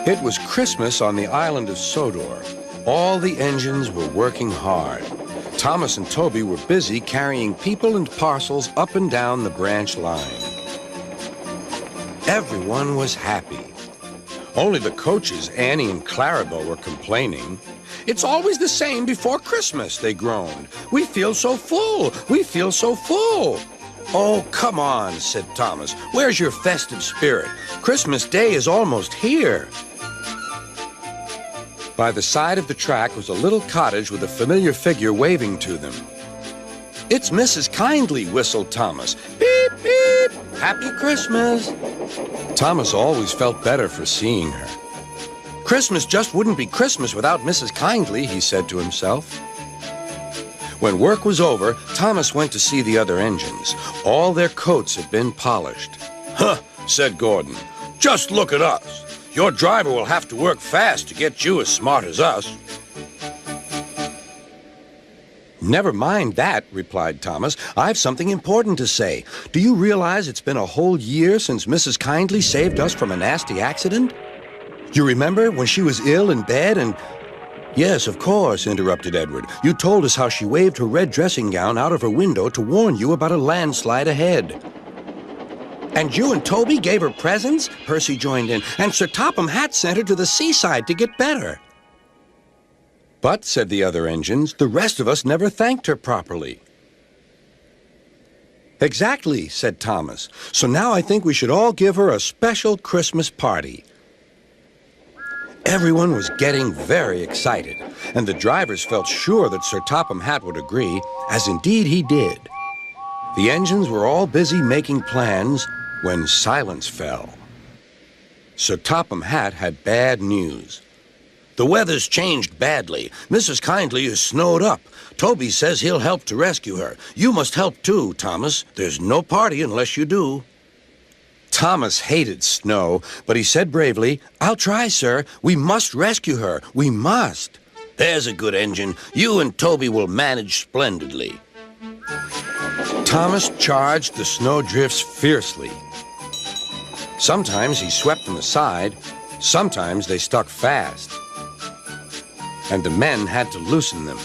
It was Christmas on the island of Sodor. All the engines were working hard. Thomas and Toby were busy carrying people and parcels up and down the branch line. Everyone was happy. Only the coaches, Annie and Clarabelle, were complaining. "It's always the same before Christmas," they groaned. "We feel so full. We feel so full." "Oh, come on," said Thomas. "Where's your festive spirit? Christmas Day is almost here." By the side of the track was a little cottage with a familiar figure waving to them. "It's Mrs. Kindly," whistled Thomas. "Beep, beep! Happy Christmas!" Thomas always felt better for seeing her. "Christmas just wouldn't be Christmas without Mrs. Kindly," he said to himself. When work was over, Thomas went to see the other engines. All their coats had been polished. "Huh," said Gordon. "Just look at us. Your driver will have to work fast to get you as smart as us." "Never mind that," replied Thomas. "I've something important to say. Do you realize it's been a whole year since Mrs. Kindly saved us from a nasty accident? You remember when she was ill in bed and—" "Yes, of course," interrupted Edward. "You told us how she waved her red dressing gown out of her window to warn you about a landslide ahead." "And you and Toby gave her presents?" Percy joined in. "And Sir Topham Hatt sent her to the seaside to get better." "But," said the other engines, "the rest of us never thanked her properly." "Exactly," said Thomas. "So now I think we should all give her a special Christmas party." Everyone was getting very excited, and the drivers felt sure that Sir Topham Hatt would agree, as indeed he did. The engines were all busy making plans when silence fell. Sir Topham Hatt had bad news. "The weather's changed badly. Mrs. Kindly is snowed up. Toby says he'll help to rescue her. You must help too, Thomas. There's no party unless you do." Thomas hated snow, but he said bravely, "I'll try, sir. We must rescue her. We must." "There's a good engine. You and Toby will manage splendidly." Thomas charged the snowdrifts fiercely. Sometimes he swept them aside, sometimes they stuck fast, and the men had to loosen them.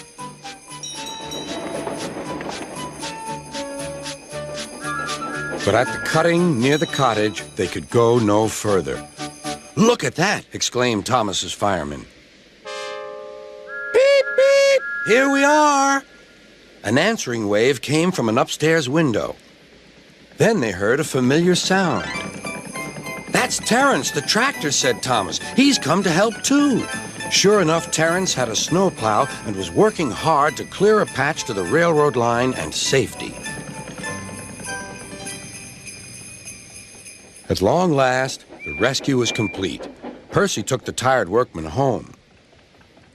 But at the cutting near the cottage, they could go no further. "Look at that!" exclaimed Thomas's fireman. "Beep, beep! Here we are!" An answering wave came from an upstairs window. Then they heard a familiar sound. "That's Terence, the tractor," said Thomas. "He's come to help too." Sure enough, Terence had a snowplow and was working hard to clear a patch to the railroad line and safety. At long last, the rescue was complete. Percy took the tired workmen home.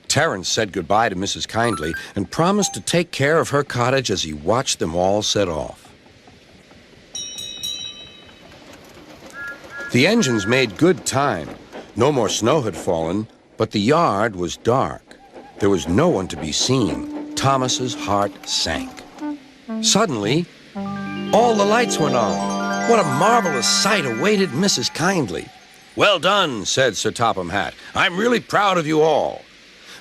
Terence said goodbye to Mrs. Kindly and promised to take care of her cottage as he watched them all set off. The engines made good time. No more snow had fallen, but the yard was dark. There was no one to be seen. Thomas's heart sank. Suddenly, all the lights went on. What a marvelous sight awaited Mrs. Kindly. "Well done," said Sir Topham Hatt. "I'm really proud of you all."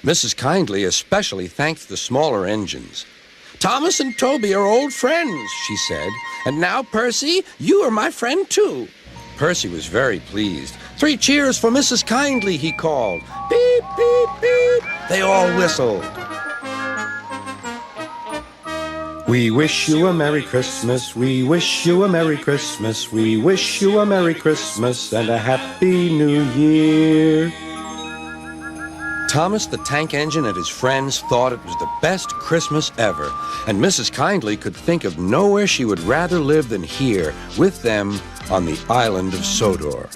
Mrs. Kindly especially thanked the smaller engines. "Thomas and Toby are old friends," she said. "And now, Percy, you are my friend too." Percy was very pleased. "3 cheers for Mrs. Kindly," he called. "Beep, beep, beep." They all whistled. "We wish you a Merry Christmas, we wish you a Merry Christmas, we wish you a Merry Christmas and a Happy New Year." Thomas the tank engine and his friends thought it was the best Christmas ever, and Mrs. Kindly could think of nowhere she would rather live than here with them on the island of Sodor.